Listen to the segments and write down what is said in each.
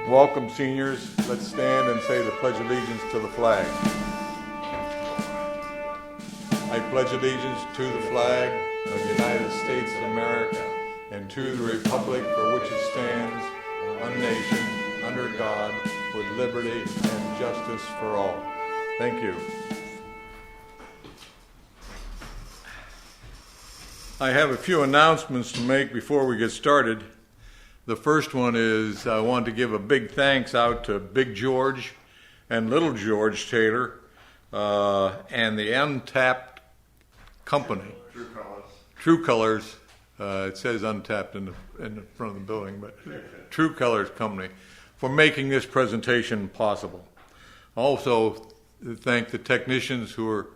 Welcome, seniors. Let's stand and say the Pledge of Allegiance to the flag. I pledge allegiance to the flag of the United States of America and to the republic for which it stands, one nation, under God, with liberty and justice for all. Thank you. I have a few announcements to make before we get started. The first one is I want to give a big thanks out to Big George and Little George Taylor and the Untapped Company. True Colors. It says Untapped in the front of the building, but True Colors Company for making this presentation possible. Also, thank the technicians who are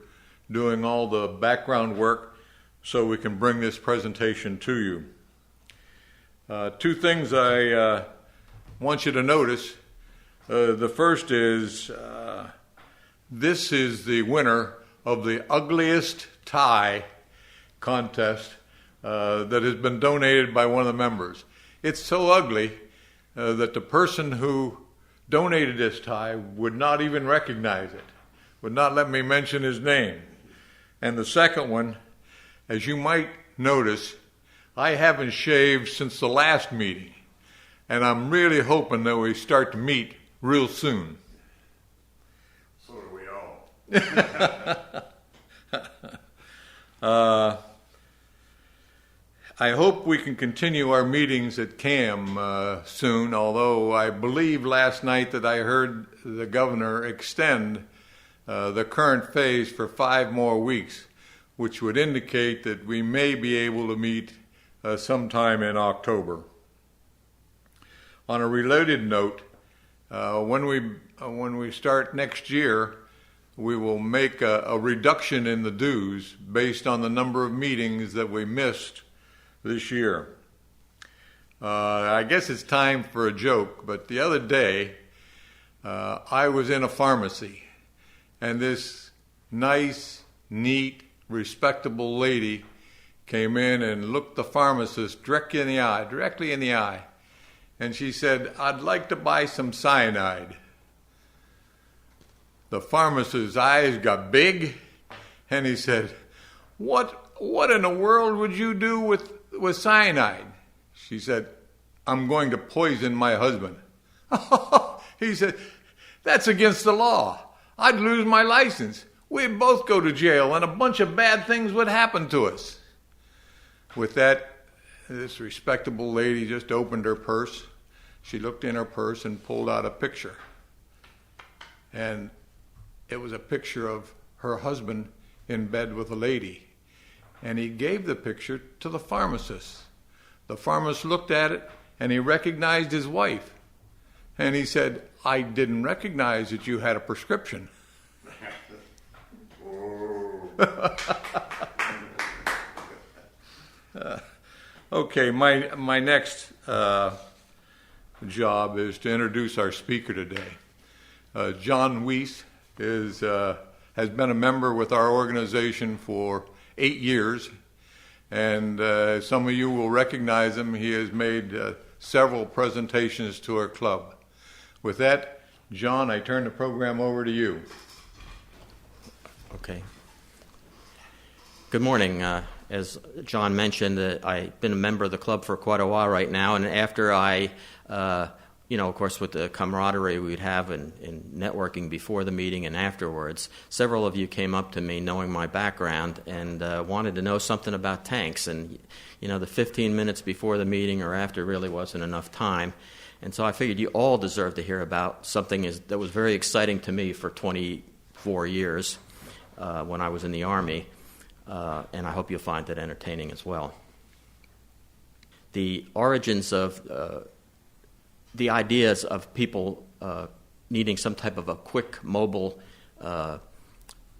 doing all the background work so we can bring this presentation to you. Two things I want you to notice. The first is this is the winner of the ugliest tie contest that has been donated by one of the members. It's so ugly that the person who donated this tie would not even recognize it, would not let me mention his name. And the second one, as you might notice, I haven't shaved since the last meeting, and I'm really hoping that we start to meet real soon. So do we all. I hope we can continue our meetings at CAM soon, although I believe last night that I heard the governor extend the current phase for 5 more weeks, which would indicate that we may be able to meet sometime in October. On a related note, when we start next year, we will make a reduction in the dues based on the number of meetings that we missed this year. I guess it's time for a joke, but the other day I was in a pharmacy, and this nice, neat, respectable lady came in and looked the pharmacist directly in the eye, and she said, "I'd like to buy some cyanide." The pharmacist's eyes got big, and he said, What in the world would you do with cyanide?" She said, "I'm going to poison my husband." He said, "That's against the law. I'd lose my license. We'd both go to jail, and a bunch of bad things would happen to us." With that, this respectable lady just opened her purse. She looked in her purse and pulled out a picture. And it was a picture of her husband in bed with a lady. And he gave the picture to the pharmacist. The pharmacist looked at it, and he recognized his wife. And he said, "I didn't recognize that you had a prescription." Okay, my next job is to introduce our speaker today. John Weiss has been a member with our organization for 8 years, and some of you will recognize him. He has made several presentations to our club. With that, John, I turn the program over to you. Okay. Good morning. As John mentioned, I've been a member of the club for quite a while right now, and after I, of course, with the camaraderie we'd have in networking before the meeting and afterwards, several of you came up to me knowing my background and wanted to know something about tanks. And, the 15 minutes before the meeting or after really wasn't enough time. And so I figured you all deserve to hear about something that was very exciting to me for 24 years when I was in the Army. And I hope you'll find it entertaining as well. The origins of the ideas of people needing some type of a quick, mobile,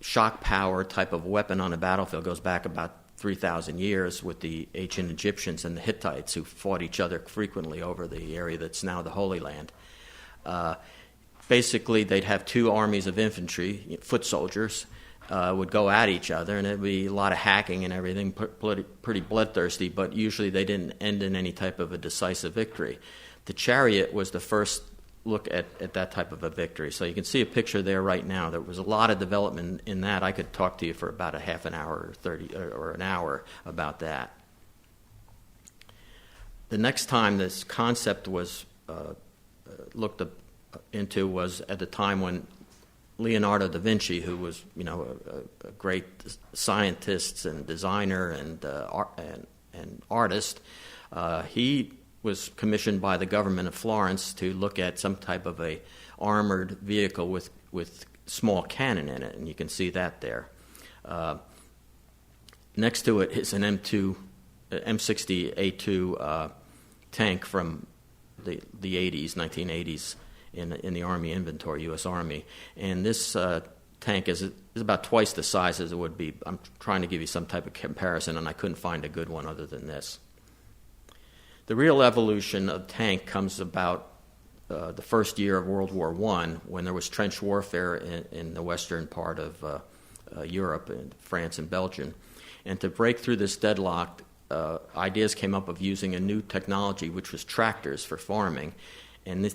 shock power type of weapon on a battlefield goes back about 3,000 years with the ancient Egyptians and the Hittites who fought each other frequently over the area that's now the Holy Land. Basically, they'd have 2 armies of infantry, foot soldiers, would go at each other, and there'd be a lot of hacking and everything, pretty bloodthirsty, but usually they didn't end in any type of a decisive victory. The chariot was the first look at that type of a victory. So you can see a picture there right now. There was a lot of development in that. I could talk to you for about a half an hour or 30 or an hour about that. The next time this concept was looked into was at the time when Leonardo da Vinci, who was a great scientist and designer and artist, he was commissioned by the government of Florence to look at some type of a armored vehicle with small cannon in it, and you can see that there. Next to it is an M60A2 tank from the 1980s in the Army inventory, U.S. Army, and this tank is about twice the size as it would be. I'm trying to give you some type of comparison, and I couldn't find a good one other than this. The real evolution of tank comes about the first year of World War I, when there was trench warfare in the western part of Europe, in France and Belgium. And to break through this deadlock, ideas came up of using a new technology, which was tractors for farming, and this,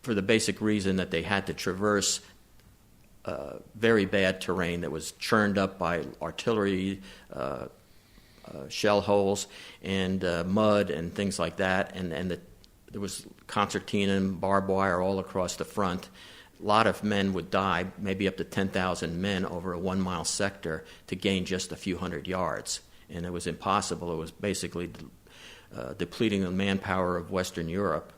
for the basic reason that they had to traverse very bad terrain that was churned up by artillery, shell holes, and mud and things like that, and there was concertina and barbed wire all across the front. A lot of men would die, maybe up to 10,000 men over a 1-mile sector to gain just a few hundred yards, and it was impossible. It was basically depleting the manpower of Western Europe.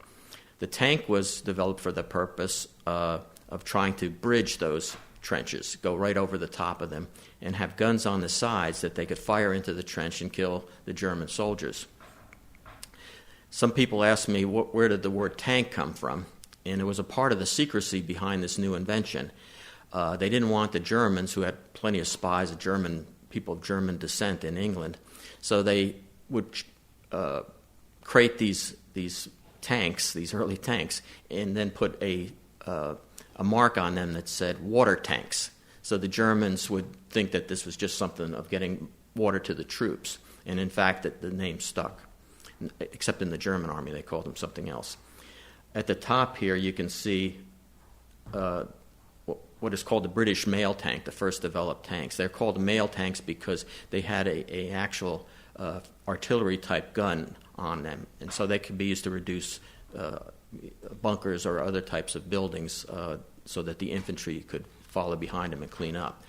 The tank was developed for the purpose of trying to bridge those trenches, go right over the top of them, and have guns on the sides that they could fire into the trench and kill the German soldiers. Some people ask me, where did the word tank come from? And it was a part of the secrecy behind this new invention. They didn't want the Germans, who had plenty of spies, people of German descent in England, so they would create these tanks, these early tanks, and then put a mark on them that said water tanks. So the Germans would think that this was just something of getting water to the troops. And in fact, that the name stuck. Except in the German army, they called them something else. At the top here, you can see what is called the British mail tank, the first developed tanks. They're called mail tanks because they had a actual artillery-type gun on them. And so they could be used to reduce bunkers or other types of buildings so that the infantry could follow behind them and clean up.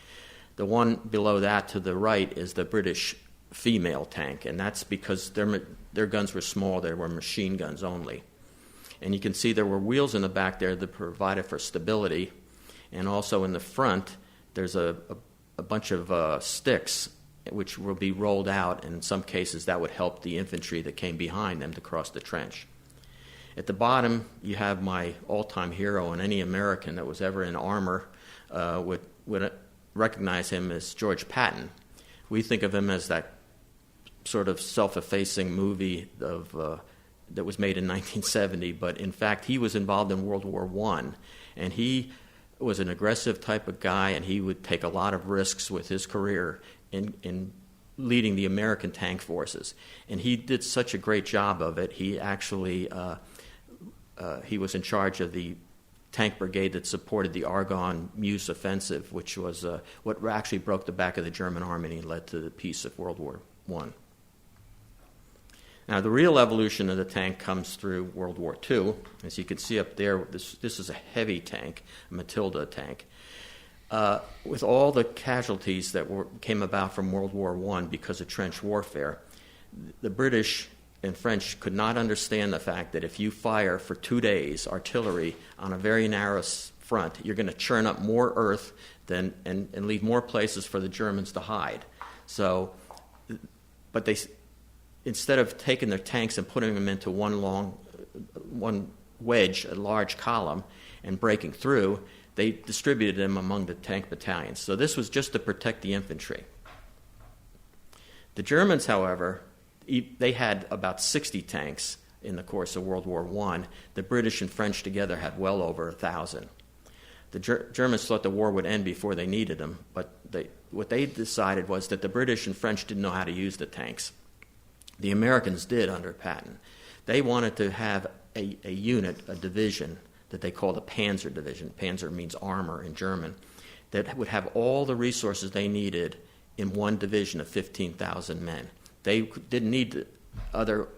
The one below that to the right is the British female tank, and that's because their guns were small. They were machine guns only. And you can see there were wheels in the back there that provided for stability, and also in the front there's a bunch of sticks which will be rolled out, and in some cases that would help the infantry that came behind them to cross the trench. At the bottom, you have my all-time hero, and any American that was ever in armor would recognize him as George Patton. We think of him as that sort of self-effacing movie that was made in 1970, but in fact he was involved in World War I, and he was an aggressive type of guy, and he would take a lot of risks with his career in leading the American tank forces. And he did such a great job of it. He actually he was in charge of the tank brigade that supported the Argonne Meuse offensive, which was what actually broke the back of the German army and led to the peace of World War I. Now, the real evolution of the tank comes through World War II. As you can see up there, this is a heavy tank, a Matilda tank. With all the casualties that came about from World War I because of trench warfare, the British and French could not understand the fact that if you fire for 2 days artillery on a very narrow front, you're going to churn up more earth and leave more places for the Germans to hide. So, but they, instead of taking their tanks and putting them into one wedge, a large column, and breaking through, they distributed them among the tank battalions. So this was just to protect the infantry. The Germans, however, they had about 60 tanks in the course of World War I. The British and French together had well over 1,000. The Germans thought the war would end before they needed them, but what they decided was that the British and French didn't know how to use the tanks. The Americans did under Patton. They wanted to have a unit, a division, that they called a Panzer division. Panzer means armor in German, that would have all the resources they needed in one division of 15,000 men. They didn't need other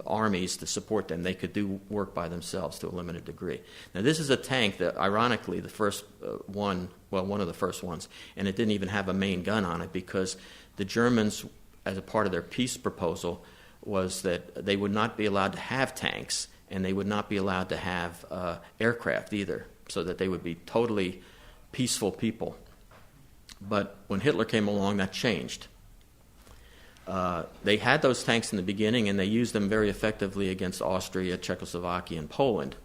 armies to support them. They could do work by themselves to a limited degree. Now, this is a tank that, ironically, the first one of the first ones, and it didn't even have a main gun on it because the Germans, as a part of their peace proposal, was that they would not be allowed to have tanks and they would not be allowed to have aircraft either, so that they would be totally peaceful people. But when Hitler came along, that changed. They had those tanks in the beginning, and they used them very effectively against Austria, Czechoslovakia, and Poland.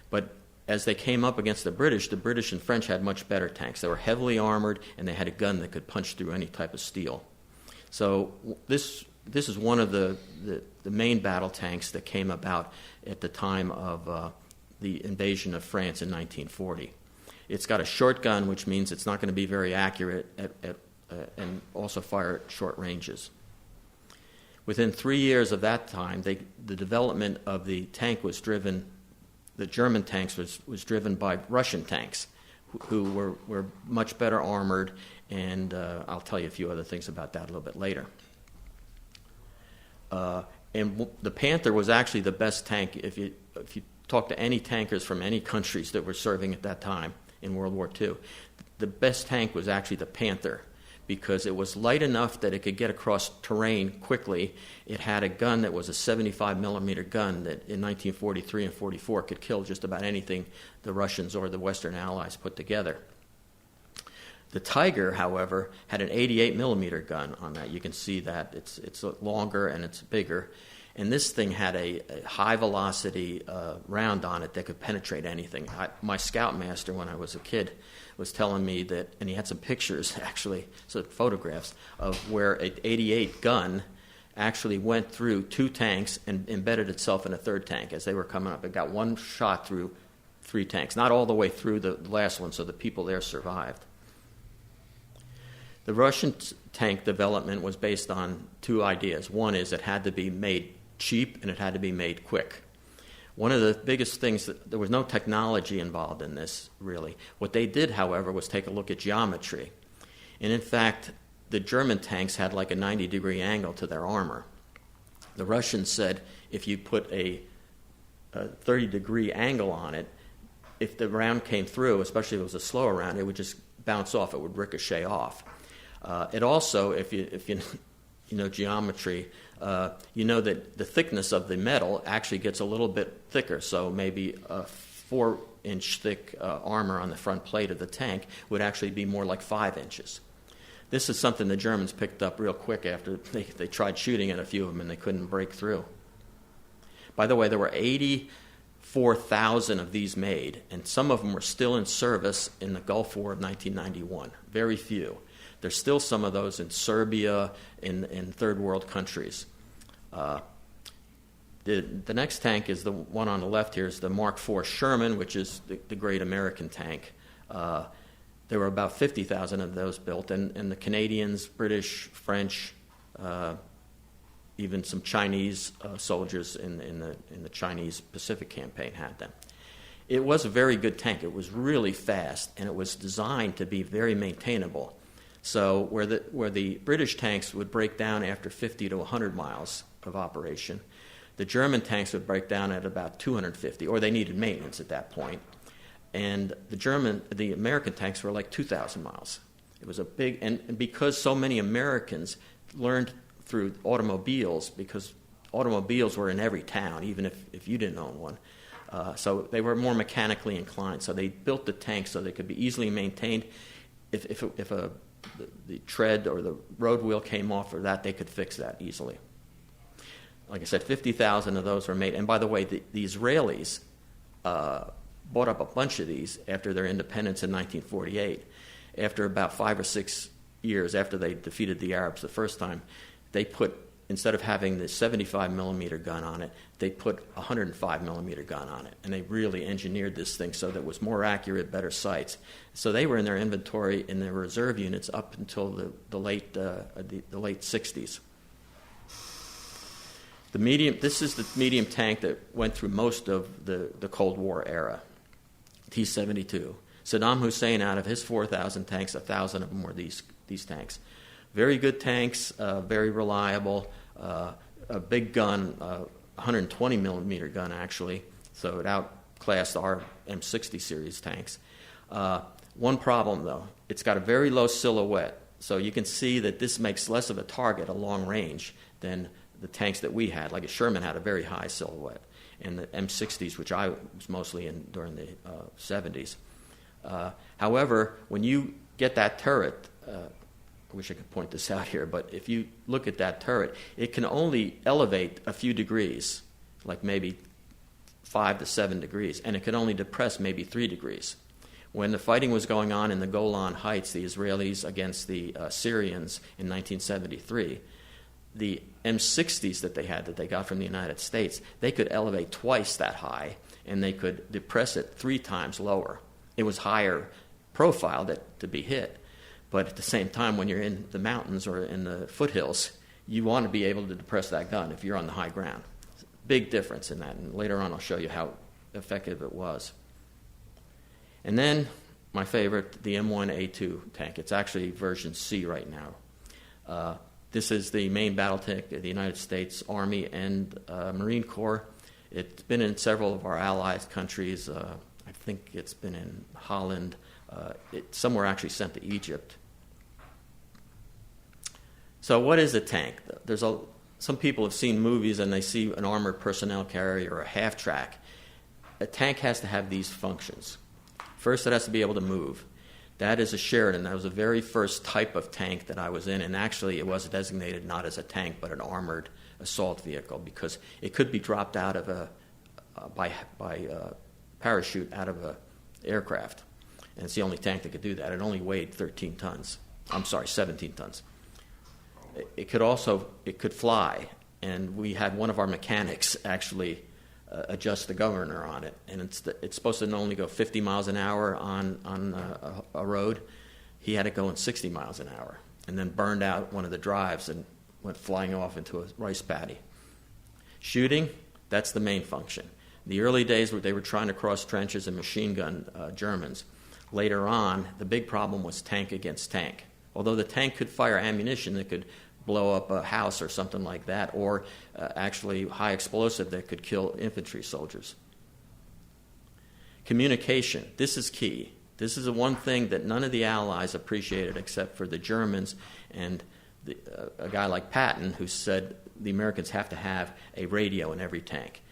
But as they came up against the British and French had much better tanks. They were heavily armored, and they had a gun that could punch through any type of steel. So this is one of the main battle tanks that came about at the time of the invasion of France in 1940. It's got a short gun, which means it's not going to be very accurate and also fire at short ranges. Within 3 years of that time, the development of the tank was driven, the German tanks was driven by Russian tanks, who were much better armored, and I'll tell you a few other things about that a little bit later. And the Panther was actually the best tank. If you talk to any tankers from any countries that were serving at that time in World War II, the best tank was actually the Panther, because it was light enough that it could get across terrain quickly. It had a gun that was a 75 millimeter gun that in 1943 and 44 could kill just about anything the Russians or the Western Allies put together. The Tiger, however, had an 88 millimeter gun on that. You can see that it's longer and it's bigger. And this thing had a high velocity round on it that could penetrate anything. My scoutmaster, when I was a kid, was telling me that, and he had some pictures actually, so photographs of where an 88 gun actually went through 2 tanks and embedded itself in a third tank as they were coming up. It got one shot through 3 tanks, not all the way through the last one, so the people there survived. The Russian tank development was based on 2 ideas. One is it had to be made cheap and it had to be made quick. One of the biggest things, there was no technology involved in this, really. What they did, however, was take a look at geometry. And in fact, the German tanks had like a 90-degree angle to their armor. The Russians said if you put a 30-degree angle on it, if the round came through, especially if it was a slower round, it would just bounce off, it would ricochet off. It also, if you know geometry, you know that the thickness of the metal actually gets a little bit thicker. So maybe a 4-inch thick armor on the front plate of the tank would actually be more like 5 inches. This is something the Germans picked up real quick after they tried shooting at a few of them and they couldn't break through. By the way, there were 84,000 of these made, and some of them were still in service in the Gulf War of 1991. Very few. There's still some of those in Serbia, in third world countries. The next tank is the one on the left here, is the Mark IV Sherman, which is the great American tank. There were about 50,000 of those built, and the Canadians, British, French, even some Chinese soldiers in the Chinese Pacific campaign had them. It was a very good tank. It was really fast, and it was designed to be very maintainable. So where the British tanks would break down after 50 to 100 miles of operation, the German tanks would break down at about 250, or they needed maintenance at that point. And the American tanks were like 2,000 miles. It was a big, and because so many Americans learned through automobiles, because automobiles were in every town, even if you didn't own one. So they were more mechanically inclined. So they built the tanks so they could be easily maintained. If the tread or the road wheel came off or that, they could fix that easily. Like I said, 50,000 of those were made. And by the way, the Israelis bought up a bunch of these after their independence in 1948. After about 5 or 6 years after they defeated the Arabs the first time, they put, instead of having the 75 millimeter gun on it, they put a 105 millimeter gun on it. And they really engineered this thing so that it was more accurate, better sights. So they were in their inventory in their reserve units up until the late 60s. This is the medium tank that went through most of the Cold War era. T-72. Saddam Hussein, out of his 4,000 tanks, 1,000 of them were these tanks. Very good tanks, very reliable, a big gun, 120 millimeter gun actually, so it outclassed our M60 series tanks. One problem though, it's got a very low silhouette, so you can see that this makes less of a target at long range than the tanks that we had. Like a Sherman had a very high silhouette, and the M60s, which I was mostly in during the 70s. However, when you get that turret, I wish I could point this out here, but if you look at that turret, it can only elevate a few degrees, like maybe 5 to 7 degrees, and it can only depress maybe 3 degrees. When the fighting was going on in the Golan Heights, the Israelis against the Syrians in 1973, the M60s that they got from the United States, they could elevate twice that high, and they could depress it 3 times lower. It was higher profile to be hit. But at the same time, when you're in the mountains or in the foothills, you want to be able to depress that gun if you're on the high ground. Big difference in that, and later on I'll show you how effective it was. And then, my favorite, the M1A2 tank. It's actually version C right now. This is the main battle tank of the United States Army and Marine Corps. It's been in several of our allied countries. I think it's been in Holland. Some were actually sent to Egypt. So what is a tank? Some people have seen movies and they see an armored personnel carrier or a half-track. A tank has to have these functions. First, it has to be able to move. That is a Sheridan. That was the very first type of tank that I was in, and actually it was designated not as a tank but an armored assault vehicle because it could be dropped out of by parachute out of an aircraft. And it's the only tank that could do that. It only weighed 17 tons. It could fly, and we had one of our mechanics actually adjust the governor on it, and it's supposed to only go 50 miles an hour on a road. He had it going 60 miles an hour, and then burned out one of the drives and went flying off into a rice paddy. Shooting, that's the main function. The early days where they were trying to cross trenches and machine gun Germans. Later on, the big problem was tank against tank. Although the tank could fire ammunition that could blow up a house or something like that, or actually high explosive that could kill infantry soldiers. Communication, this is key. This is the one thing that none of the Allies appreciated except for the Germans and a guy like Patton, who said the Americans have to have a radio in every tank.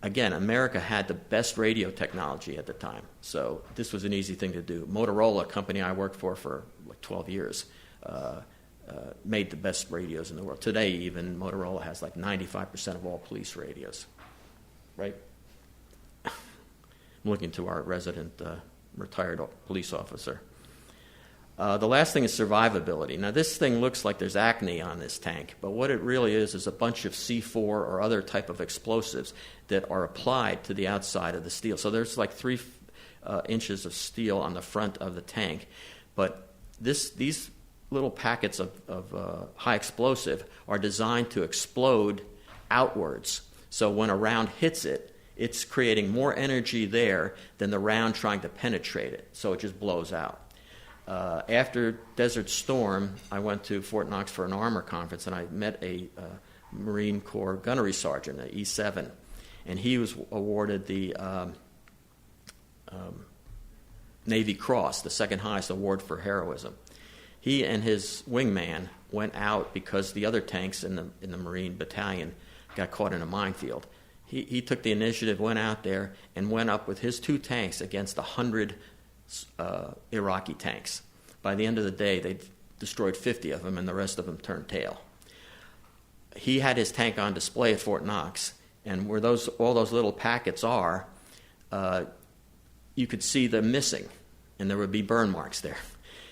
Again, America had the best radio technology at the time, so this was an easy thing to do. Motorola, a company I worked for like 12 years, made the best radios in the world. Today, even, Motorola has like 95% of all police radios, right? I'm looking to our resident retired police officer. The last thing is survivability. Now, this thing looks like there's acne on this tank, but what it really is a bunch of C4 or other type of explosives that are applied to the outside of the steel. So there's like 3 inches of steel on the front of the tank, but these little packets of high explosive are designed to explode outwards. So when a round hits it, it's creating more energy there than the round trying to penetrate it, so it just blows out. After Desert Storm, I went to Fort Knox for an armor conference, and I met a Marine Corps gunnery sergeant, an E7, and he was awarded the Navy Cross, the second highest award for heroism. He and his wingman went out because the other tanks in the Marine battalion got caught in a minefield. He took the initiative, went out there, and went up with his 2 tanks against 100 Iraqi tanks. By the end of the day, they destroyed 50 of them, and the rest of them turned tail. He had his tank on display at Fort Knox, and where all those little packets are, you could see them missing, and there would be burn marks there.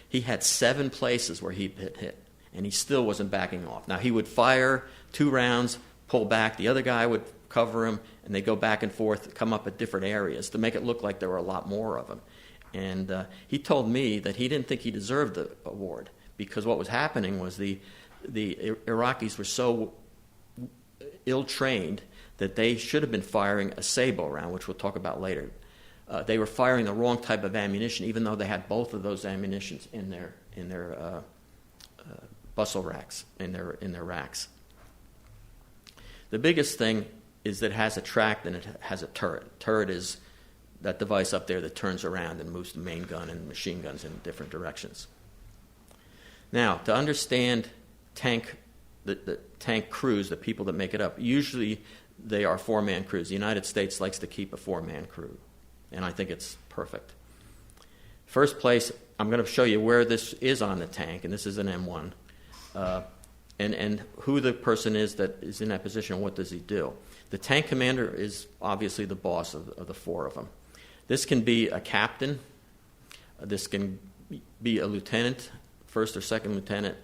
He had 7 places where he'd been hit, and he still wasn't backing off. Now, he would fire 2 rounds, pull back, the other guy would cover him, and they go back and forth, come up at different areas to make it look like there were a lot more of them. And he told me that he didn't think he deserved the award because what was happening was the Iraqis were so ill-trained that they should have been firing a sabot round, which we'll talk about later. they were firing the wrong type of ammunition, even though they had both of those ammunitions in their bustle racks, in their racks. The biggest thing is that it has a track and it has a turret. Turret is that device up there that turns around and moves the main gun and machine guns in different directions. Now, to understand the tank crews, the people that make it up, usually they are four-man crews. The United States likes to keep a four-man crew, and I think it's perfect. First place, I'm going to show you where this is on the tank, and this is an M1, and who the person is that is in that position, what does he do. The tank commander is obviously the boss of the four of them. This can be a captain. This can be a lieutenant, first or second lieutenant,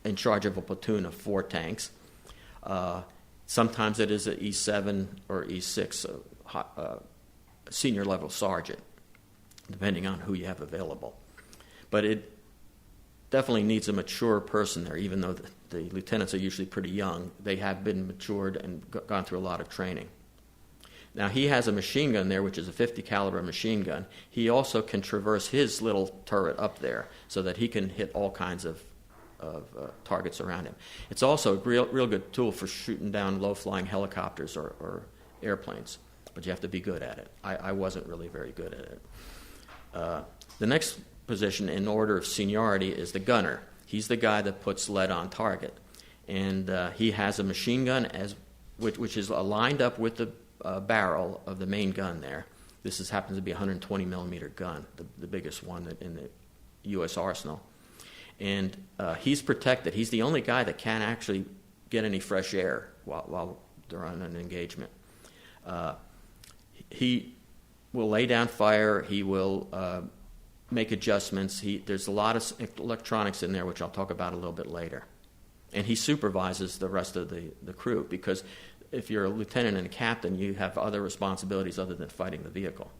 in charge of a platoon of 4 tanks. Sometimes it is an E7 or E6 senior level sergeant, depending on who you have available. But it definitely needs a mature person there, even though the lieutenants are usually pretty young. They have been matured and gone through a lot of training. Now, he has a machine gun there, which is a .50 caliber machine gun. He also can traverse his little turret up there so that he can hit all kinds of targets around him. It's also a real good tool for shooting down low-flying helicopters or airplanes, but you have to be good at it. I wasn't really very good at it. The next position in order of seniority is the gunner. He's the guy that puts lead on target, and he has a machine gun which is lined up with the barrel of the main gun there. This happens to be a 120 millimeter gun, the biggest one in the U.S. arsenal. And he's protected. He's the only guy that can actually get any fresh air while they're on an engagement. He will lay down fire. He will make adjustments. There's a lot of electronics in there, which I'll talk about a little bit later. And he supervises the rest of the crew, because if you're a lieutenant and a captain, you have other responsibilities other than fighting the vehicle.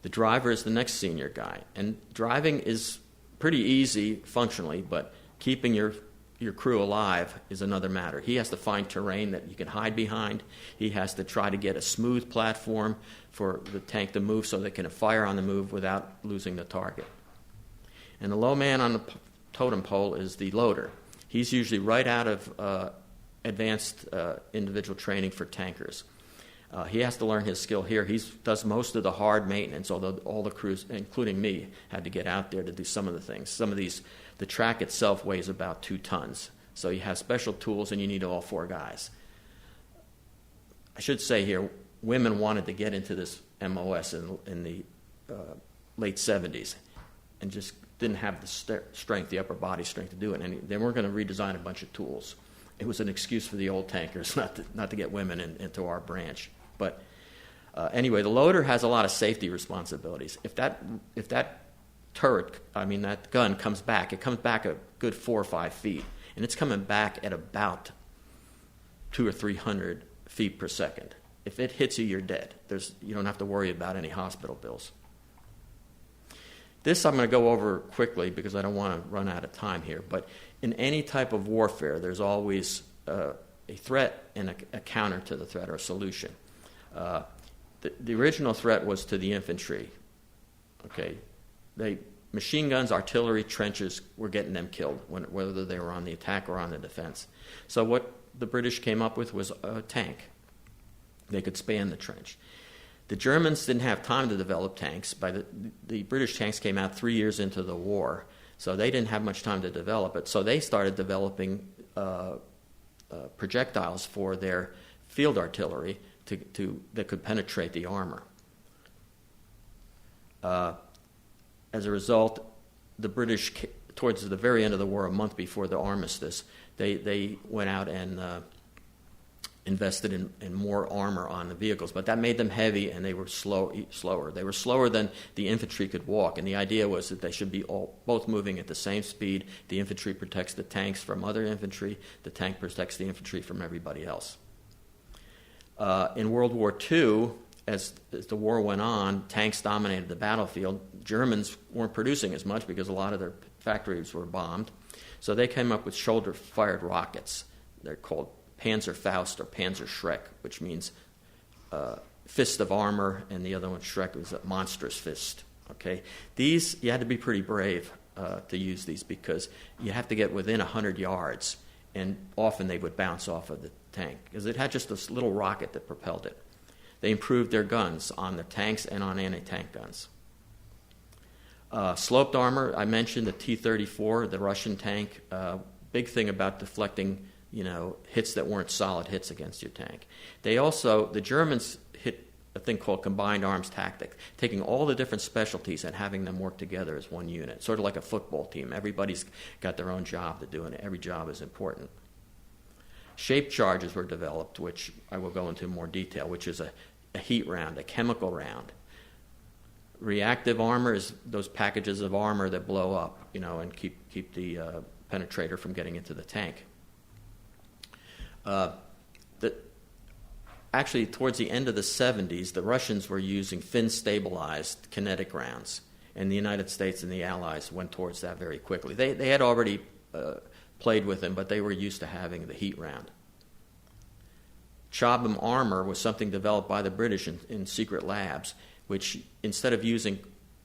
The driver is the next senior guy. And driving is pretty easy functionally, but keeping your crew alive is another matter. He has to find terrain that you can hide behind. He has to try to get a smooth platform for the tank to move so they can fire on the move without losing the target. And the low man on the totem pole is the loader. He's usually right out of advanced individual training for tankers. He has to learn his skill here. He does most of the hard maintenance, although all the crews, including me, had to get out there to do some of the things. Some of these, the track itself weighs about 2 tons. So you have special tools, and you need all 4 guys. I should say here, women wanted to get into this MOS in the late 70s and just didn't have the strength, the upper body strength to do it. And they weren't going to redesign a bunch of tools. It was an excuse for the old tankers not to get women into our branch. But anyway, the loader has a lot of safety responsibilities. If that turret, that gun comes back, it comes back a good 4 or 5 feet, and it's coming back at about 200 or 300 feet per second. If it hits you, you're dead. You don't have to worry about any hospital bills. This I'm going to go over quickly because I don't want to run out of time here. But in any type of warfare, there's always a threat and a counter to the threat, or a solution. The original threat was to the infantry. Okay, machine guns, artillery, trenches were getting them killed, whether they were on the attack or on the defense. So what the British came up with was a tank. They could span the trench. The Germans didn't have time to develop tanks. The British tanks came out 3 years into the war, so they didn't have much time to develop it. So they started developing projectiles for their field artillery that could penetrate the armor. As a result, the British, towards the very end of the war, a month before the armistice, they went out and invested in more armor on the vehicles, but that made them heavy, and they were slower. They were slower than the infantry could walk, and the idea was that they should be both moving at the same speed. The infantry protects the tanks from other infantry. The tank protects the infantry from everybody else. In World War II, as the war went on, tanks dominated the battlefield. Germans weren't producing as much because a lot of their factories were bombed, so they came up with shoulder-fired rockets. They're called Panzerfaust or Panzerschreck, which means Fist of Armor, and the other one, Shrek, was a Monstrous Fist. Okay, these you had to be pretty brave to use these because you have to get within 100 yards, and often they would bounce off of the tank because it had just this little rocket that propelled it. They improved their guns on the tanks and on anti-tank guns. Sloped armor, I mentioned the T-34, the Russian tank. Big thing about deflecting, hits that weren't solid hits against your tank. The Germans hit a thing called combined arms tactic, taking all the different specialties and having them work together as one unit, sort of like a football team. Everybody's got their own job to do, and every job is important. Shape charges were developed, which I will go into more detail, which is a heat round, a chemical round. Reactive armor is those packages of armor that blow up, and keep the penetrator from getting into the tank. Actually, towards the end of the 70s, the Russians were using fin-stabilized kinetic rounds, and the United States and the Allies went towards that very quickly. They had already played with them, but they were used to having the heat round. Chobham armor was something developed by the British in secret labs, which instead of using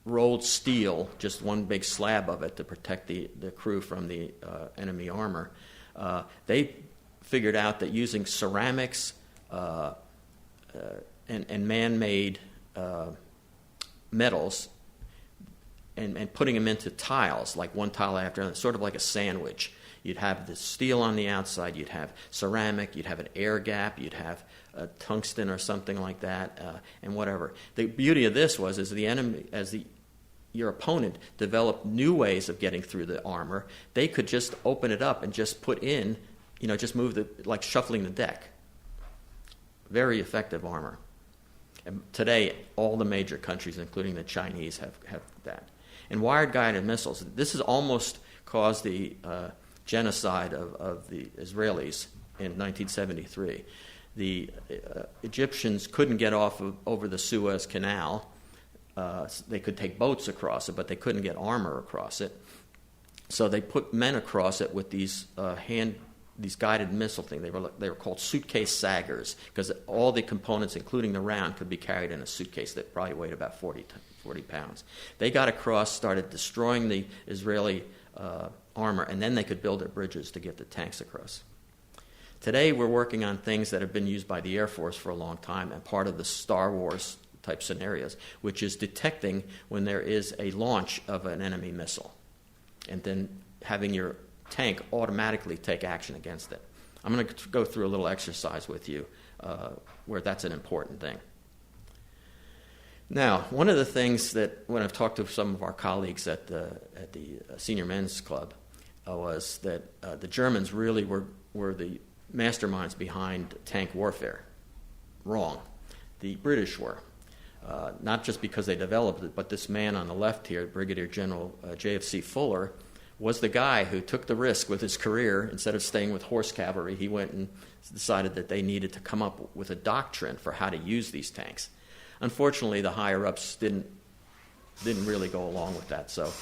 rolled steel, just one big slab of it to protect the crew from the enemy armor, they figured out that using ceramics and man-made metals and putting them into tiles, like one tile after another, sort of like a sandwich. You'd have the steel on the outside, you'd have ceramic, you'd have an air gap, you'd have tungsten or something like that, and whatever. The beauty of this was, your opponent developed new ways of getting through the armor, they could just open it up and just put in, just move like shuffling the deck. Very effective armor. And today, all the major countries, including the Chinese, have that. And wired guided missiles. This has almost caused the genocide of the Israelis in 1973. The Egyptians couldn't get over the Suez Canal. They could take boats across it, but they couldn't get armor across it. So they put men across it with these guided missile things. They were called suitcase saggers because all the components, including the round, could be carried in a suitcase that probably weighed about 40 pounds. They got across, started destroying the Israeli armor, and then they could build their bridges to get the tanks across. Today we're working on things that have been used by the Air Force for a long time and part of the Star Wars type scenarios, which is detecting when there is a launch of an enemy missile and then having your tank automatically take action against it. I'm going to go through a little exercise with you where that's an important thing. Now, one of the things that when I've talked to some of our colleagues at the Senior Men's Club was that the Germans really were the masterminds behind tank warfare. Wrong. The British were. Not just because they developed it, but this man on the left here, Brigadier General J.F.C. Fuller, was the guy who took the risk with his career. Instead of staying with horse cavalry, he went and decided that they needed to come up with a doctrine for how to use these tanks. Unfortunately, the higher-ups didn't really go along with that. So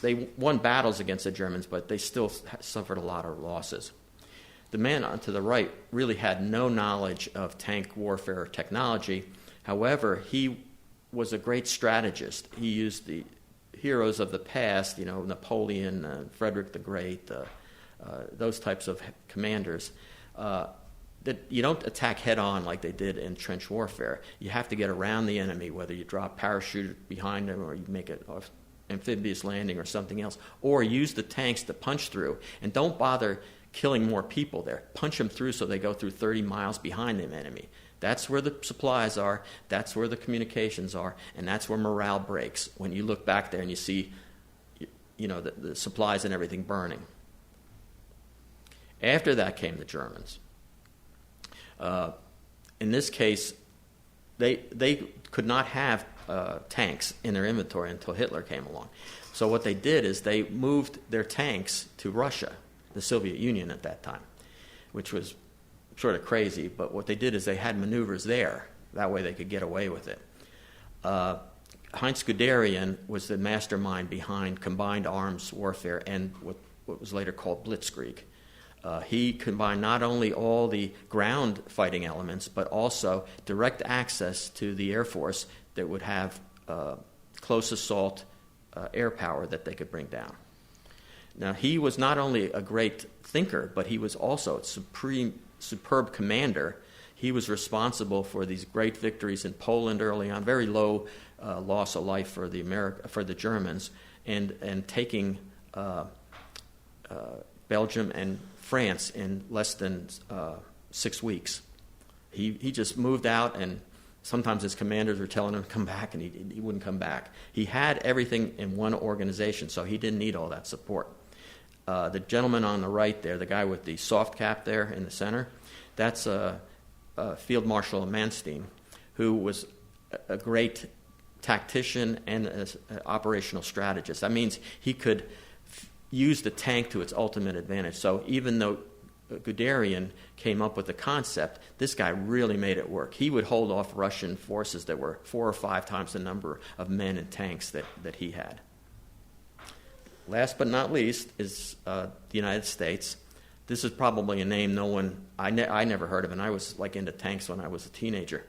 they won battles against the Germans, but they still suffered a lot of losses. The man on to the right really had no knowledge of tank warfare technology. However, he was a great strategist. He used the heroes of the past, Napoleon, Frederick the Great, those types of commanders, that you don't attack head-on like they did in trench warfare. You have to get around the enemy, whether you drop parachute behind them or you make an amphibious landing or something else, or use the tanks to punch through. And don't bother killing more people there. Punch them through so they go through 30 miles behind the enemy. That's where the supplies are, that's where the communications are, and that's where morale breaks, when you look back there and you see the supplies and everything burning. After that came the Germans. In this case, they could not have tanks in their inventory until Hitler came along. So what they did is they moved their tanks to Russia, the Soviet Union at that time, which was sort of crazy, but what they did is they had maneuvers there. That way they could get away with it. Heinz Guderian was the mastermind behind combined arms warfare and what was later called Blitzkrieg. He combined not only all the ground fighting elements, but also direct access to the Air Force that would have close assault air power that they could bring down. Now, he was not only a great thinker, but he was also a superb commander. He was responsible for these great victories in Poland early on, very low loss of life for the Germans, and taking Belgium and France in less than 6 weeks. He just moved out, and sometimes his commanders were telling him to come back, and he wouldn't come back. He had everything in one organization, so he didn't need all that support. The gentleman on the right there, the guy with the soft cap there in the center, that's Field Marshal Manstein, who was a great tactician and an operational strategist. That means he could use the tank to its ultimate advantage. So even though Guderian came up with the concept, this guy really made it work. He would hold off Russian forces that were 4 or 5 times the number of men and tanks that he had. Last but not least is the United States. This is probably a name I never heard of, and I was like into tanks when I was a teenager.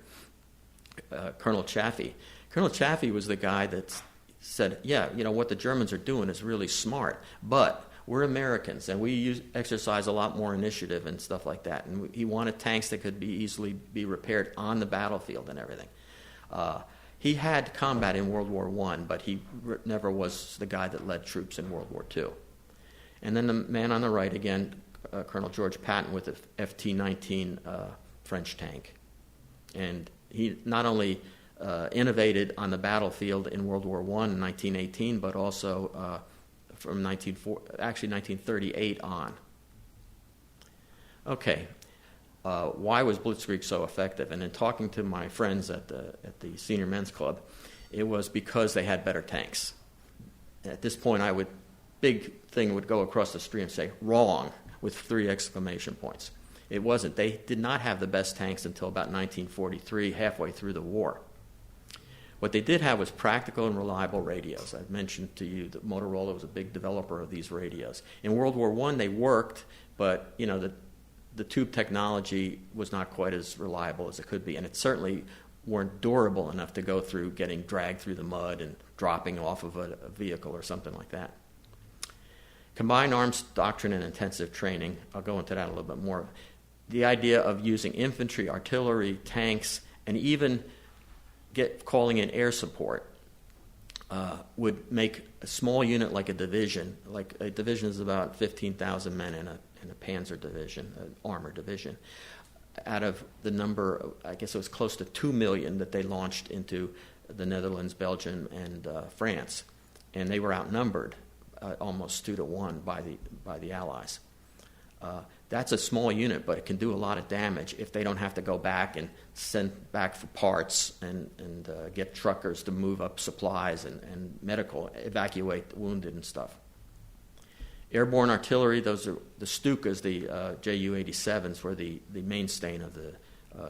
Colonel Chaffee. Colonel Chaffee was the guy that said, yeah, what the Germans are doing is really smart, but we're Americans, and we exercise a lot more initiative and stuff like that. And he wanted tanks that could easily be repaired on the battlefield and everything. He had combat in World War I, but he never was the guy that led troops in World War II. And then the man on the right, again, Colonel George Patton with the FT-19 French tank. And he not only innovated on the battlefield in World War I in 1918, but also from 1938 on. Okay, why was Blitzkrieg so effective? And in talking to my friends at the Senior Men's Club, it was because they had better tanks. At this point, big thing would go across the street and say, wrong, with 3 exclamation points. It wasn't. They did not have the best tanks until about 1943, halfway through the war. What they did have was practical and reliable radios. I've mentioned to you that Motorola was a big developer of these radios. In World War I, they worked, but the tube technology was not quite as reliable as it could be, and it certainly weren't durable enough to go through getting dragged through the mud and dropping off of a vehicle or something like that. Combined arms doctrine and intensive training, I'll go into that a little bit more. The idea of using infantry, artillery, tanks, and even calling in air support would make a small unit like a division. Like a division is about 15,000 men in a panzer division, an armored division. Out of the number, I guess it was close to 2 million that they launched into the Netherlands, Belgium, and France, and they were outnumbered almost 2 to 1 by the Allies. That's a small unit, but it can do a lot of damage if they don't have to go back and send back for parts and get truckers to move up supplies and medical, evacuate the wounded and stuff. Airborne artillery, those are the Stukas, the Ju-87s, were the mainstay of the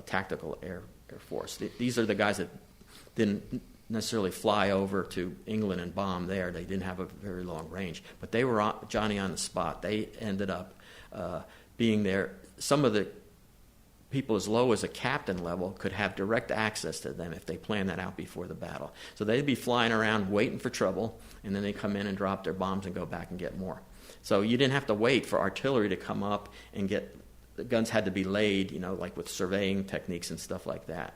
tactical air force. These are the guys that didn't necessarily fly over to England and bomb there. They didn't have a very long range, but they were Johnny on the spot. They ended up being there. Some of the people as low as a captain level could have direct access to them if they planned that out before the battle. So they'd be flying around waiting for trouble, and then they come in and drop their bombs and go back and get more. So you didn't have to wait for artillery to come up and the guns had to be laid, like with surveying techniques and stuff like that.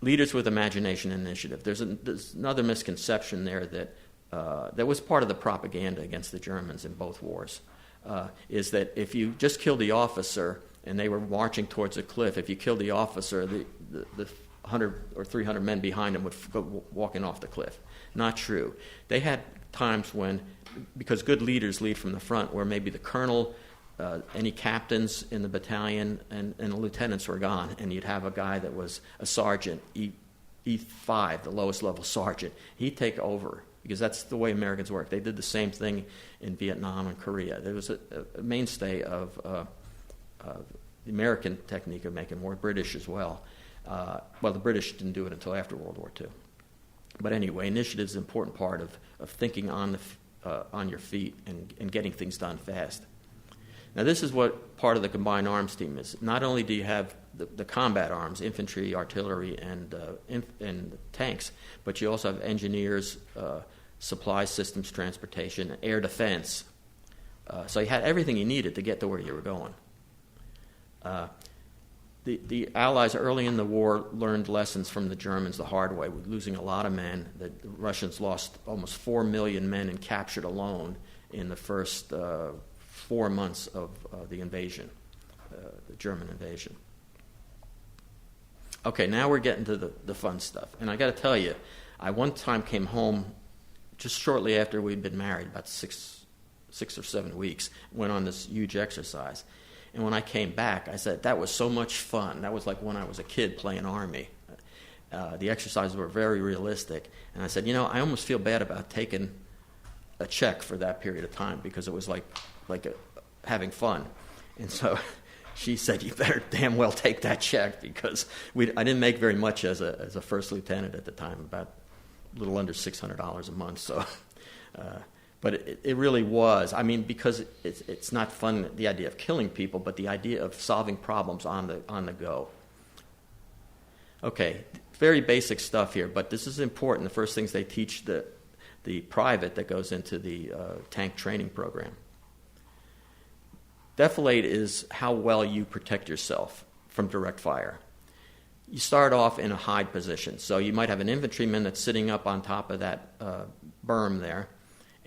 Leaders with imagination and initiative. There's another misconception there that was part of the propaganda against the Germans in both wars, is that if you just killed the officer and they were marching towards a cliff, if you killed the officer, the 100 or 300 men behind him would go walking off the cliff. Not true. They had times when, because good leaders lead from the front, where maybe the colonel, any captains in the battalion, and the lieutenants were gone, and you'd have a guy that was a sergeant, E5, the lowest level sergeant. He'd take over, because that's the way Americans work. They did the same thing in Vietnam and Korea. There was a mainstay of the American technique of making war, British as well. Well, the British didn't do it until after World War II. But anyway, initiative is an important part of thinking on your feet and getting things done fast. Now, this is what part of the combined arms team is. Not only do you have the combat arms, infantry, artillery, and tanks, but you also have engineers, supply systems, transportation, air defense. So you had everything you needed to get to where you were going. The Allies early in the war learned lessons from the Germans the hard way, losing a lot of men. The Russians lost almost 4 million men and captured alone in the first 4 months of the invasion, the German invasion. Okay, now we're getting to the fun stuff. And I got to tell you, I one time came home just shortly after we'd been married, about six or 7 weeks, went on this huge exercise. And when I came back, I said, that was so much fun. That was like when I was a kid playing Army. The exercises were very realistic. And I said, I almost feel bad about taking a check for that period of time because it was like having fun. And so she said, you better damn well take that check because I didn't make very much as a first lieutenant at the time, about a little under $600 a month. So, but it really was. I mean, because it's not fun, the idea of killing people, but the idea of solving problems on the go. Okay, very basic stuff here, but this is important. The first things they teach the private that goes into the tank training program. Defilade is how well you protect yourself from direct fire. You start off in a hide position. So you might have an infantryman that's sitting up on top of that berm there,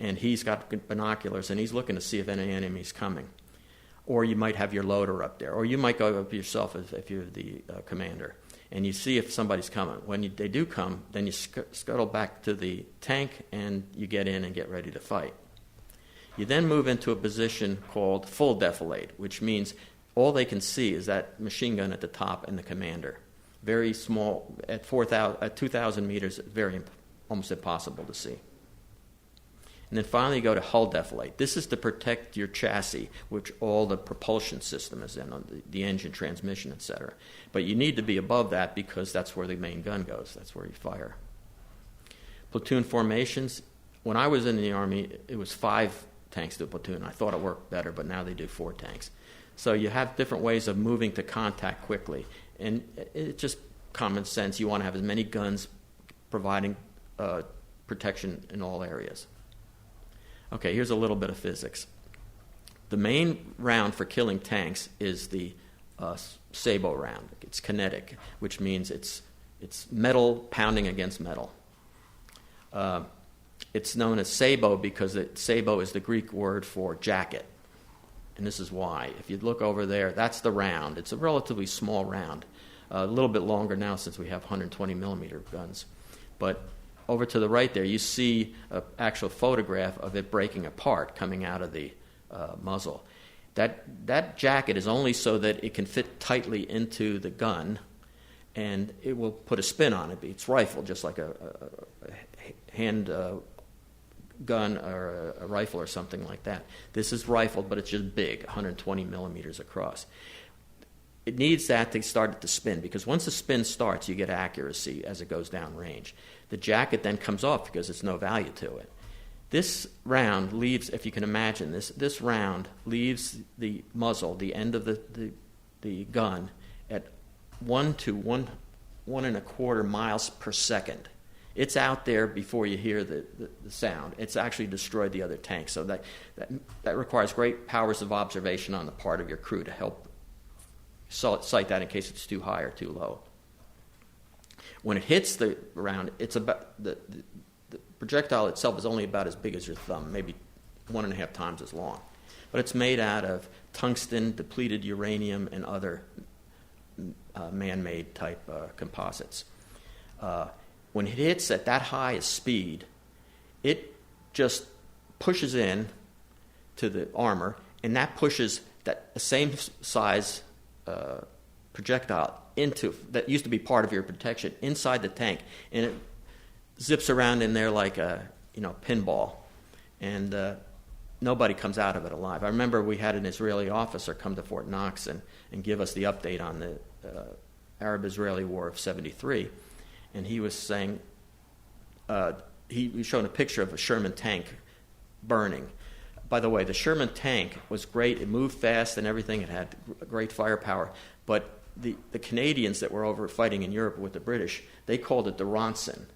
and he's got binoculars, and he's looking to see if any enemy's coming. Or you might have your loader up there. Or you might go up yourself if you're the commander, and you see if somebody's coming. When they do come, then you scuttle back to the tank, and you get in and get ready to fight. You then move into a position called full defilade, which means all they can see is that machine gun at the top and the commander. Very small, at 2,000 meters, almost impossible to see. And then finally you go to hull defilade. This is to protect your chassis, which all the propulsion system is in, on the engine, transmission, etc. But you need to be above that because that's where the main gun goes. That's where you fire. Platoon formations. When I was in the Army, it was 5 tanks to a platoon. I thought it worked better, but now they do 4 tanks. So you have different ways of moving to contact quickly. And it's just common sense. You want to have as many guns providing protection in all areas. Okay, here's a little bit of physics. The main round for killing tanks is the sabot round. It's kinetic, which means it's metal pounding against metal. It's known as sabot because sabot is the Greek word for jacket. And this is why. If you look over there, that's the round. It's a relatively small round. A little bit longer now since we have 120 millimeter guns. But over to the right there, you see an actual photograph of it breaking apart coming out of the muzzle. That jacket is only so that it can fit tightly into the gun, and it will put a spin on it. It's rifled just like a hand gun or a rifle or something like that. This is rifled, but it's just big, 120 millimeters across. It needs that to start it to spin, because once the spin starts, you get accuracy as it goes down range. The jacket then comes off because there's no value to it. This round leaves, if you can imagine this round leaves the muzzle, the end of the gun, at 1 to 1.25 miles per second. It's out there before you hear the sound. It's actually destroyed the other tank. So that requires great powers of observation on the part of your crew to help sight that in case it's too high or too low. When it hits the round, it's about the projectile itself is only about as big as your thumb, maybe 1.5 times as long. But it's made out of tungsten, depleted uranium, and other man-made type composites. When it hits at that high a speed, it just pushes in to the armor, and that pushes that same size projectile that used to be part of your protection inside the tank, and it zips around in there like a pinball, and nobody comes out of it alive. I remember we had an Israeli officer come to Fort Knox and give us the update on the Arab-Israeli War of '73, and he was saying he was showing a picture of a Sherman tank burning, by the way, the Sherman tank was great. It moved fast and everything. It had great firepower. But the Canadians that were over fighting in Europe with the British, they called it the Ronson.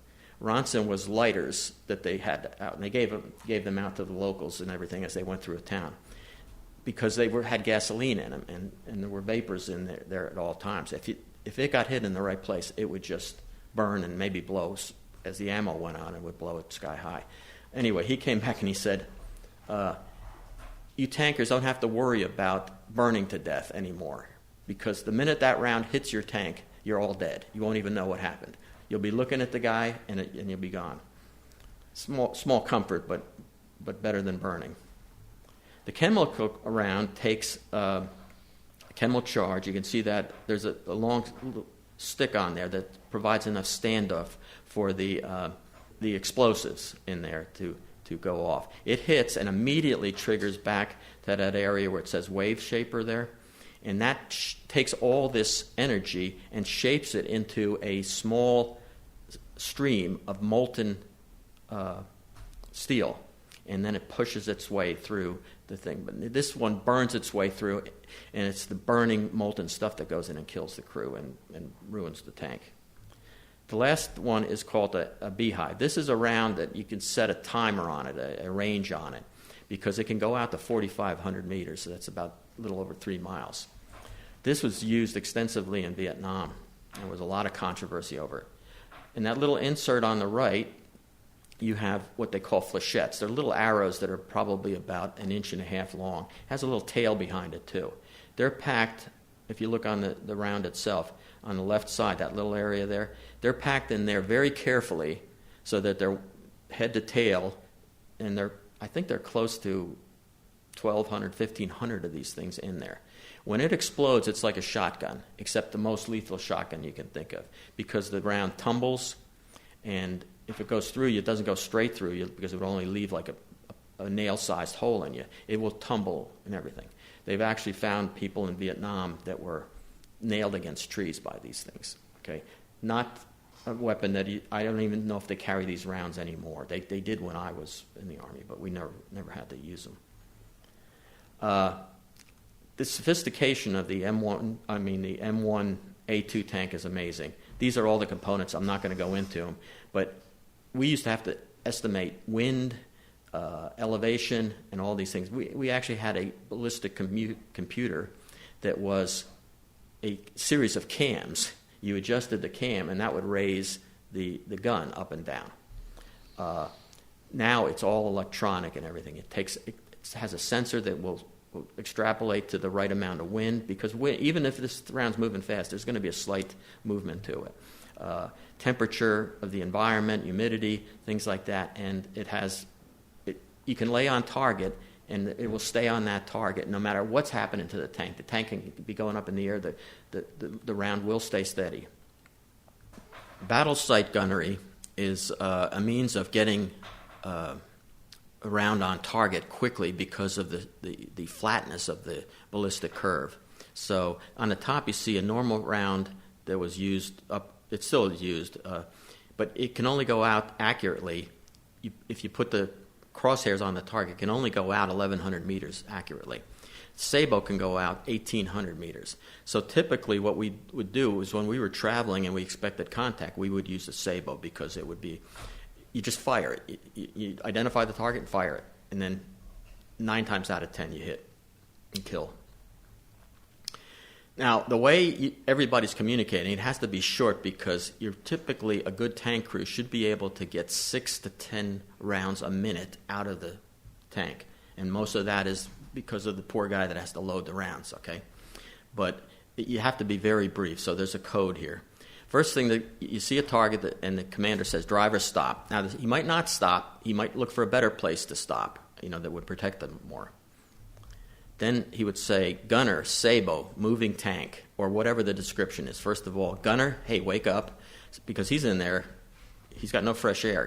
Ronson was lighters that they had out, and they gave them out to the locals and everything as they went through a town, because they had gasoline in them, and there were vapors in there at all times. If it got hit in the right place, it would just burn and maybe blow. As the ammo went on, it would blow it sky high. Anyway, he came back and he said, you tankers don't have to worry about burning to death anymore, because the minute that round hits your tank, you're all dead. You won't even know what happened. You'll be looking at the guy, and you'll be gone. Small comfort, but better than burning. The chemical round takes a chemical charge. You can see that there's a long stick on there that provides enough standoff for the explosives in there to go off. It hits and immediately triggers back to that area where it says wave shaper there. And that takes all this energy and shapes it into a small stream of molten steel. And then it pushes its way through the thing. But this one burns its way through, and it's the burning molten stuff that goes in and kills the crew and ruins the tank. The last one is called a beehive. This is a round that you can set a timer on it, a range on it, because it can go out to 4,500 meters, so that's about a little over 3 miles. This was used extensively in Vietnam. There was a lot of controversy over it. In that little insert on the right, you have what they call flechettes. They're little arrows that are probably about 1.5 inches long. It has a little tail behind it, too. They're packed, if you look on the round itself, on the left side, that little area there, they're packed in there very carefully so that they're head to tail, and I think they're close to 1,200, 1,500 of these things in there. When it explodes, it's like a shotgun, except the most lethal shotgun you can think of, because the round tumbles, and if it goes through you, it doesn't go straight through you because it would only leave like a nail-sized hole in you. It will tumble and everything. They've actually found people in Vietnam that were nailed against trees by these things. Okay, not a weapon that I don't even know if they carry these rounds anymore. They did when I was in the Army, but we never had to use them. The sophistication of the M1A2 tank is amazing. These are all the components. I'm not going to go into them, but we used to have to estimate wind, elevation, and all these things. We actually had a ballistic computer that was a series of cams. You adjusted the cam, and that would raise the gun up and down. Now it's all electronic and everything. It has a sensor that will extrapolate to the right amount of wind, because even if this round's moving fast, there's going to be a slight movement to it. Temperature of the environment, humidity, things like that, and you can lay on target, and it will stay on that target no matter what's happening to the tank. The tank can be going up in the air. The round will stay steady. Battle sight gunnery is a means of getting a round on target quickly because of the flatness of the ballistic curve. So on the top you see a normal round that was used up. It still is used, but it can only go out accurately if you put the crosshairs on the target. It can only go out 1,100 meters accurately. Sabo can go out 1,800 meters. So typically what we would do is when we were traveling and we expected contact, we would use the Sabo, because it would be, you just fire it. You identify the target and fire it. And then 9 times out of 10 you hit and kill. Now, the way everybody's communicating, it has to be short, because you're typically, a good tank crew should be able to get 6 to 10 rounds a minute out of the tank. And most of that is because of the poor guy that has to load the rounds, okay? But you have to be very brief, so there's a code here. First thing, that you see a target and the commander says, driver, stop. Now, he might not stop. He might look for a better place to stop, that would protect them more. Then he would say, gunner, Sabo, moving tank, or whatever the description is. First of all, gunner, hey, wake up, because he's in there. He's got no fresh air,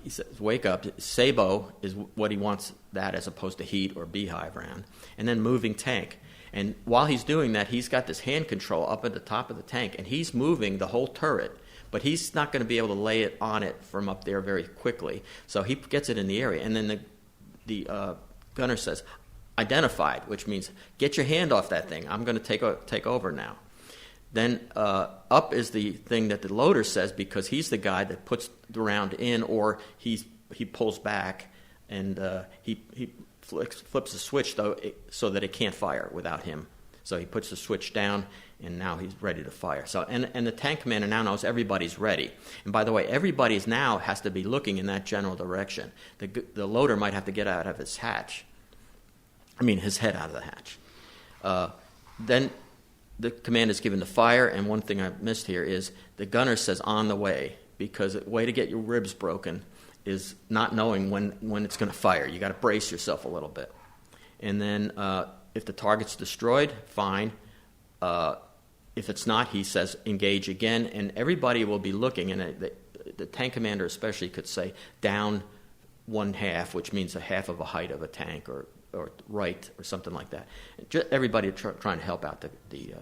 He says, wake up. Sabo is what he wants that, as opposed to heat or beehive round. And then moving tank. And while he's doing that, he's got this hand control up at the top of the tank, and he's moving the whole turret. But he's not going to be able to lay it on it from up there very quickly. So he gets it in the area. And then the gunner says, identified, which means get your hand off that thing. I'm going to take over now. Then up is the thing that the loader says, because he's the guy that puts the round in, or he pulls back and he flips the switch so that it can't fire without him. So he puts the switch down, and now he's ready to fire. So and the tank commander now knows everybody's ready. And by the way, everybody's now has to be looking in that general direction. The loader might have to get out of his hatch. His head out of the hatch. Then the command is given to fire, and one thing I missed here is the gunner says on the way, because the way to get your ribs broken is not knowing when it's going to fire. You got to brace yourself a little bit. And then if the target's destroyed, fine. If it's not, he says engage again, and everybody will be looking, and the tank commander especially could say down 1/2, which means a half of a height of a tank, or right, or something like that. Everybody trying to help out the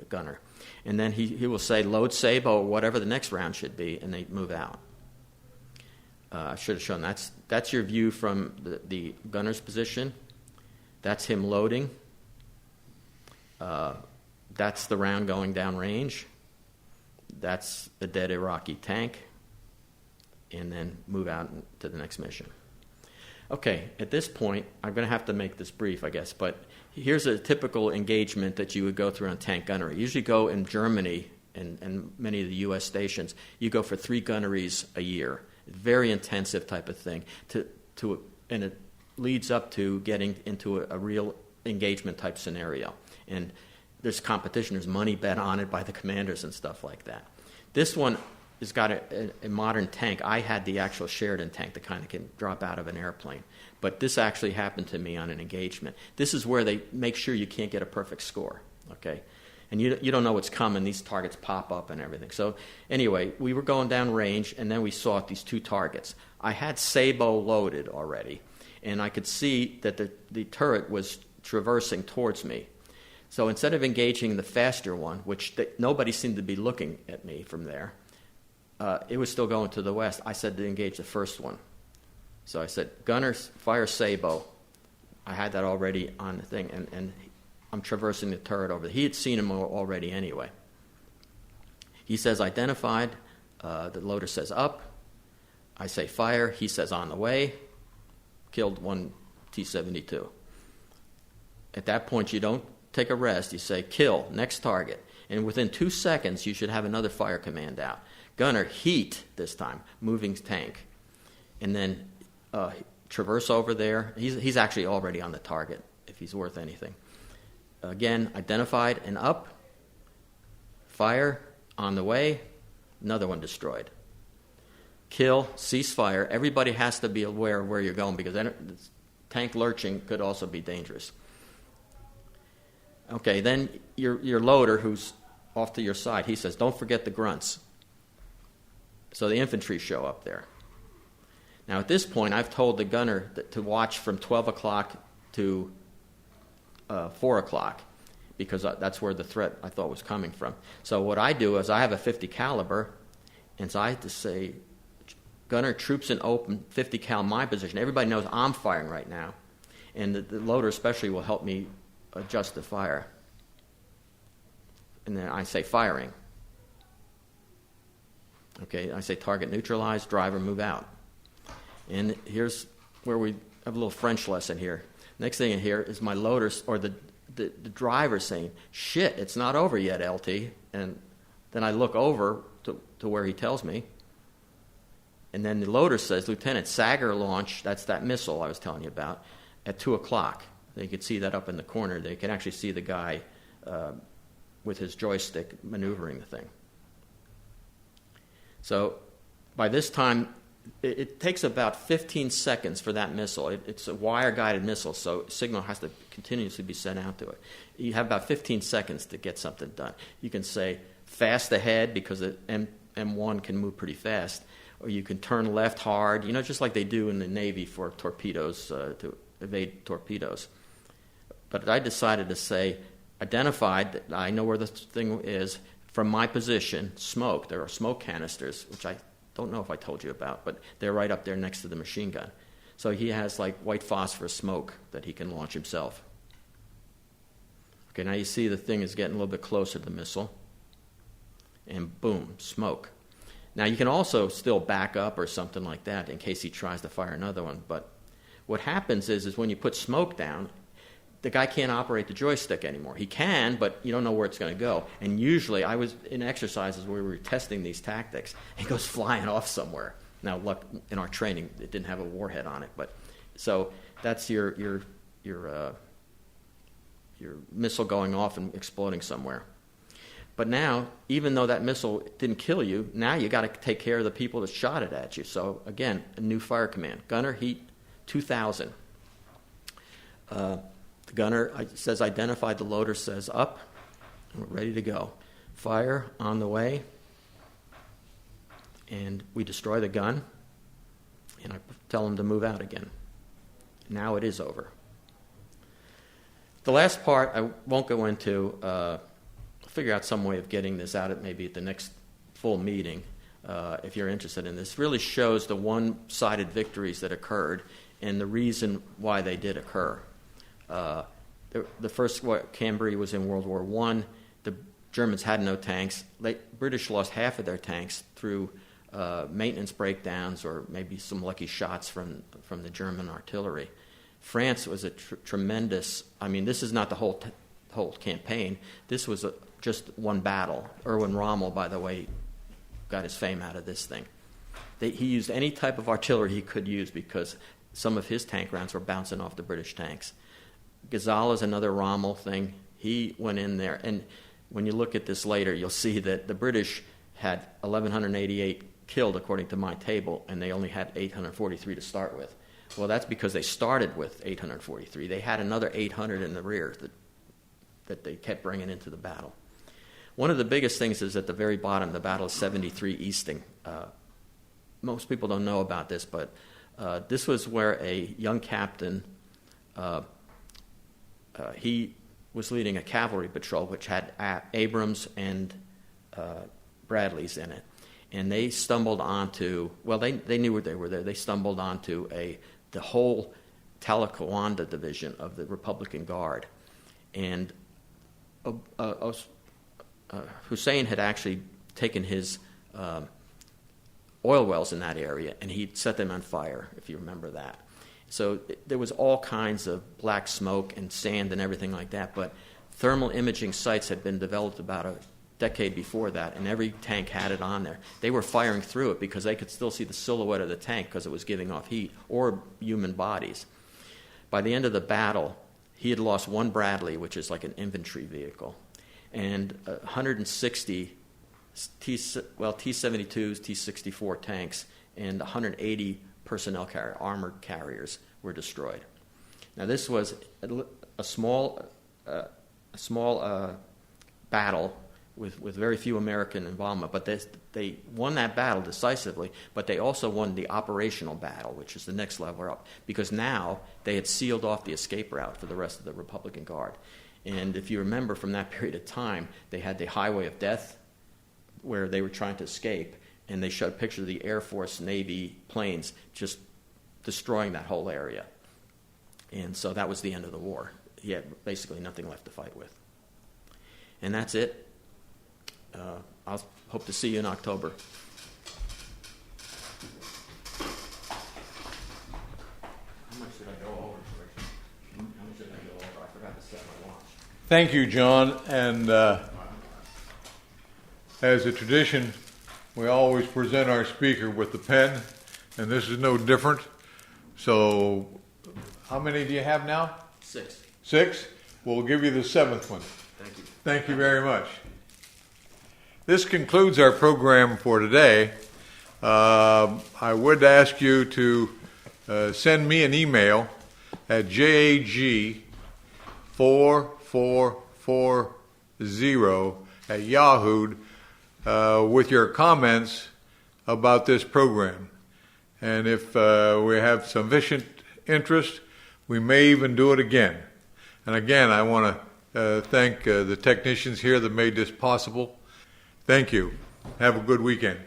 gunner. And then he will say load Sabo, or whatever the next round should be, and they move out. I should have shown that's your view from the gunner's position. That's him loading. That's the round going down range. That's the dead Iraqi tank. And then move out to the next mission. Okay, at this point, I'm going to have to make this brief, I guess, but here's a typical engagement that you would go through on tank gunnery. You usually go in Germany and many of the U.S. stations, you go for 3 gunneries a year. Very intensive type of thing, and it leads up to getting into a real engagement type scenario. And there's competition, there's money bet on it by the commanders and stuff like that. This one has got a modern tank. I had the actual Sheridan tank, the kind that can drop out of an airplane. But this actually happened to me on an engagement. This is where they make sure you can't get a perfect score, okay? And you don't know what's coming. These targets pop up and everything. So anyway, we were going down range, and then we saw these 2 targets. I had Sabo loaded already, and I could see that the turret was traversing towards me. So instead of engaging the faster one, which nobody seemed to be looking at me from there, it was still going to the west. I said to engage the first one. So I said, gunner, fire Sabo. I had that already on the thing, and I'm traversing the turret over there. He had seen him already anyway. He says identified. The loader says up. I say fire. He says on the way. Killed 1 T-72. At that point, you don't take a rest. You say kill, next target. And within 2 seconds, you should have another fire command out. Gunner, heat this time, moving tank. And then traverse over there. He's actually already on the target, if he's worth anything. Again, identified and up. Fire, on the way. Another one destroyed. Kill, cease fire. Everybody has to be aware of where you're going, because tank lurching could also be dangerous. Okay, then your loader, who's off to your side, he says, don't forget the grunts. So the infantry show up there. Now at this point, I've told the gunner to watch from 12 o'clock to 4 o'clock, because that's where the threat I thought was coming from. So what I do is I have a 50 caliber, and so I have to say, gunner, troops in open, 50 cal my position. Everybody knows I'm firing right now, and the loader especially will help me adjust the fire. And then I say firing. Okay, I say target neutralized, driver move out. And here's where we have a little French lesson here. Next thing in here is my loader, or the driver saying, shit, it's not over yet, LT. And then I look over to where he tells me. And then the loader says, Lieutenant, Sager launch, that's that missile I was telling you about, at 2 o'clock. You can see that up in the corner. They can actually see the guy with his joystick maneuvering the thing. So by this time, it takes about 15 seconds for that missile. It's a wire-guided missile, so signal has to continuously be sent out to it. You have about 15 seconds to get something done. You can say fast ahead, because the M1 can move pretty fast, or you can turn left hard, just like they do in the Navy for torpedoes, to evade torpedoes. But I decided to say, identified, that I know where the thing is, from my position, smoke. There are smoke canisters, which I don't know if I told you about, but they're right up there next to the machine gun. So he has like white phosphorus smoke that he can launch himself. Okay, now you see the thing is getting a little bit closer to the missile. And boom, smoke. Now you can also still back up or something like that in case he tries to fire another one. But what happens is when you put smoke down, the guy can't operate the joystick anymore. He can, but you don't know where it's going to go. And usually, I was in exercises where we were testing these tactics. It goes flying off somewhere. Now, luck in our training, it didn't have a warhead on it, but so that's your missile going off and exploding somewhere. But now, even though that missile didn't kill you, now you got to take care of the people that shot it at you. So again, a new fire command: gunner heat 2,000. The gunner says identified, the loader says up, and we're ready to go. Fire on the way, and we destroy the gun, and I tell them to move out again. Now it is over. The last part I won't go into. Figure out some way of getting this out at maybe at the next full meeting if you're interested in this. Really shows the one-sided victories that occurred and the reason why they did occur. The first Cambrai was in World War I. The Germans had no tanks. British lost half of their tanks through maintenance breakdowns or maybe some lucky shots from the German artillery. France was a tremendous. I mean, this is not the whole campaign. This was just one battle. Erwin Rommel, by the way, got his fame out of this thing. He used any type of artillery he could use because some of his tank rounds were bouncing off the British tanks. Gazala is another Rommel thing. He went in there, and when you look at this later, you'll see that the British had 1,188 killed according to my table, and they only had 843 to start with. Well, that's because they started with 843. They had another 800 in the rear that they kept bringing into the battle. One of the biggest things is at the very bottom, the Battle of 73 Easting. Most people don't know about this, but this was where a young captain, he was leading a cavalry patrol which had Abrams and Bradleys in it. And they stumbled onto, well, they knew where they were there. They stumbled onto the whole Talcahuanda division of the Republican Guard. And Hussein had actually taken his oil wells in that area, and he'd set them on fire, if you remember that. So there was all kinds of black smoke and sand and everything like that, but thermal imaging sites had been developed about a decade before that, and every tank had it on there. They were firing through it because they could still see the silhouette of the tank because it was giving off heat, or human bodies. By the end of the battle, he had lost one Bradley, which is like an infantry vehicle, and 160 T-72s, T-64 tanks, and 180 personnel armored carriers were destroyed. Now this was a small battle with very few American involvement, but they won that battle decisively, but they also won the operational battle, which is the next level up, because now they had sealed off the escape route for the rest of the Republican Guard. And if you remember from that period of time, they had the Highway of Death, where they were trying to escape, and they showed a picture of the Air Force, Navy planes just destroying that whole area. And so that was the end of the war. He had basically nothing left to fight with. And that's it. I'll hope to see you in October. How much did I go over? How much did I go over? I forgot to set my watch. Thank you, John. And as a tradition, we always present our speaker with the pen, and this is no different. So, how many do you have now? 6. 6? We'll give you the 7th one. Thank you. Thank you very much. This concludes our program for today. I would ask you to send me an email at jag4440 with your comments about this program. And if we have sufficient interest, we may even do it again. And again, I want to thank the technicians here that made this possible. Thank you. Have a good weekend.